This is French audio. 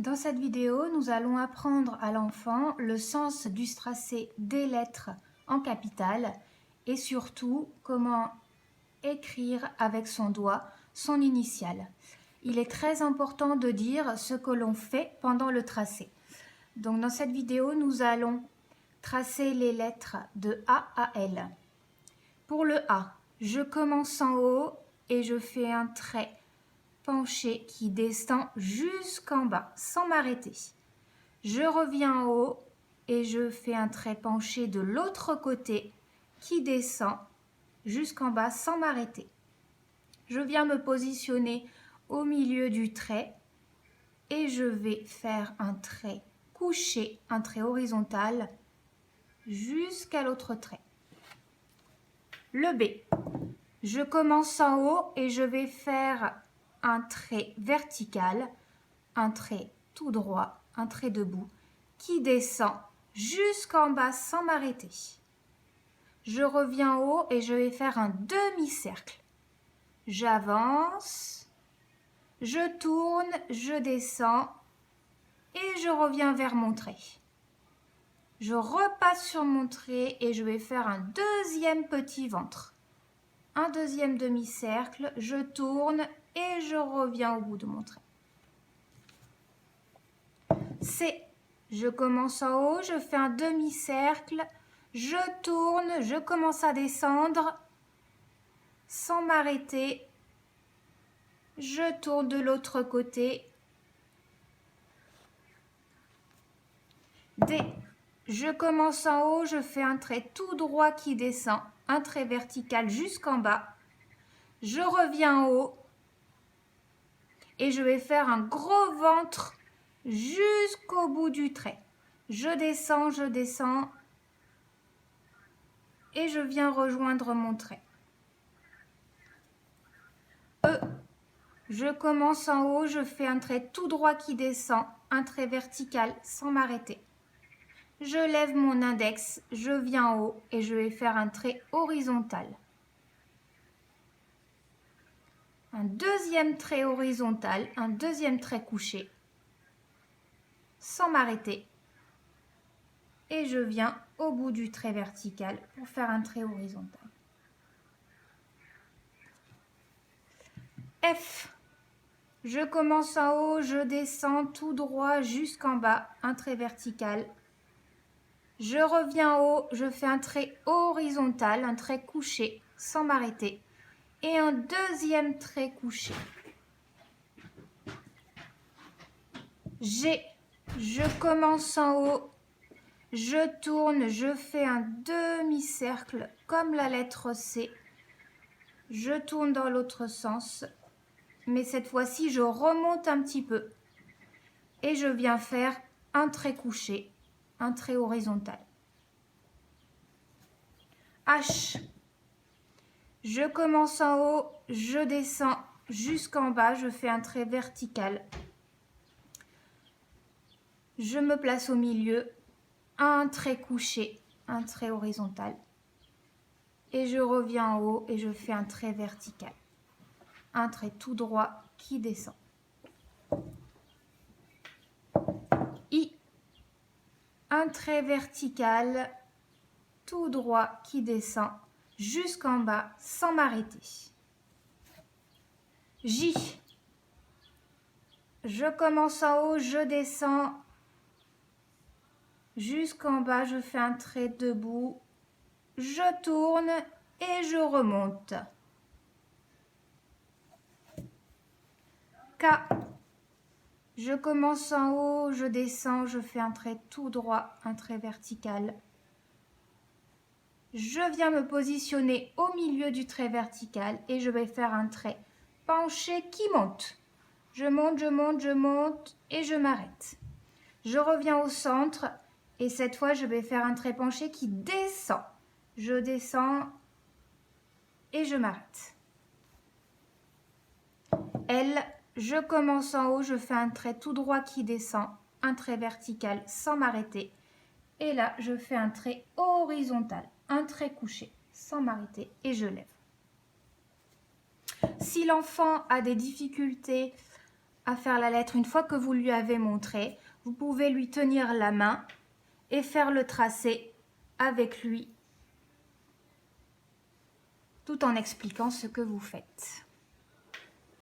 Dans cette vidéo, nous allons apprendre à l'enfant le sens du tracé des lettres en capitales et surtout comment écrire avec son doigt son initiale. Il est très important de dire ce que l'on fait pendant le tracé. Donc dans cette vidéo, nous allons tracer les lettres de A à L. Pour le A, je commence en haut et je fais un trait penché qui descend jusqu'en bas sans m'arrêter. Je reviens en haut et je fais un trait penché de l'autre côté qui descend jusqu'en bas sans m'arrêter. Je viens me positionner au milieu du trait et je vais faire un trait couché, un trait horizontal jusqu'à l'autre trait. Le B, je commence en haut et je vais faire un trait vertical, un trait tout droit, un trait debout qui descend jusqu'en bas sans m'arrêter. Je reviens en haut et je vais faire un demi-cercle. J'avance, je tourne, je descends et je reviens vers mon trait. Je repasse sur mon trait et je vais faire un deuxième petit ventre. Un deuxième demi-cercle, je tourne et je reviens au bout de mon trait. C, je commence en haut, je fais un demi-cercle, je tourne, je commence à descendre sans m'arrêter. Je tourne de l'autre côté. D, je commence en haut, je fais un trait tout droit qui descend, un trait vertical jusqu'en bas. Je reviens en haut et je vais faire un gros ventre jusqu'au bout du trait. Je descends et je viens rejoindre mon trait. E, je commence en haut, je fais un trait tout droit qui descend, un trait vertical sans m'arrêter. Je lève mon index, je viens en haut et je vais faire un trait horizontal. Un deuxième trait horizontal, un deuxième trait couché, sans m'arrêter. Et je viens au bout du trait vertical pour faire un trait horizontal. F, je commence en haut, je descends tout droit jusqu'en bas, un trait vertical. Je reviens en haut, je fais un trait horizontal, un trait couché, sans m'arrêter. Et un deuxième trait couché. G, je commence en haut, je tourne, je fais un demi-cercle comme la lettre C. Je tourne dans l'autre sens, mais cette fois-ci, je remonte un petit peu et je viens faire un trait couché, un trait horizontal. H, je commence en haut, je descends jusqu'en bas, je fais un trait vertical. Je me place au milieu, un trait couché, un trait horizontal. Et je reviens en haut et je fais un trait vertical. Un trait tout droit qui descend. I, un trait vertical tout droit qui descend jusqu'en bas sans m'arrêter. J, je commence en haut, je descends jusqu'en bas, je fais un trait debout, je tourne et je remonte. K, je commence en haut, je descends, je fais un trait tout droit, un trait vertical. Je viens me positionner au milieu du trait vertical et je vais faire un trait penché qui monte. Je monte, je monte, je monte et je m'arrête. Je reviens au centre et cette fois je vais faire un trait penché qui descend. Je descends et je m'arrête. L, je commence en haut, je fais un trait tout droit qui descend, un trait vertical sans m'arrêter. Et là, je fais un trait horizontal, un trait couché sans m'arrêter et je lève. Si l'enfant a des difficultés à faire la lettre, une fois que vous lui avez montré, vous pouvez lui tenir la main et faire le tracé avec lui, tout en expliquant ce que vous faites.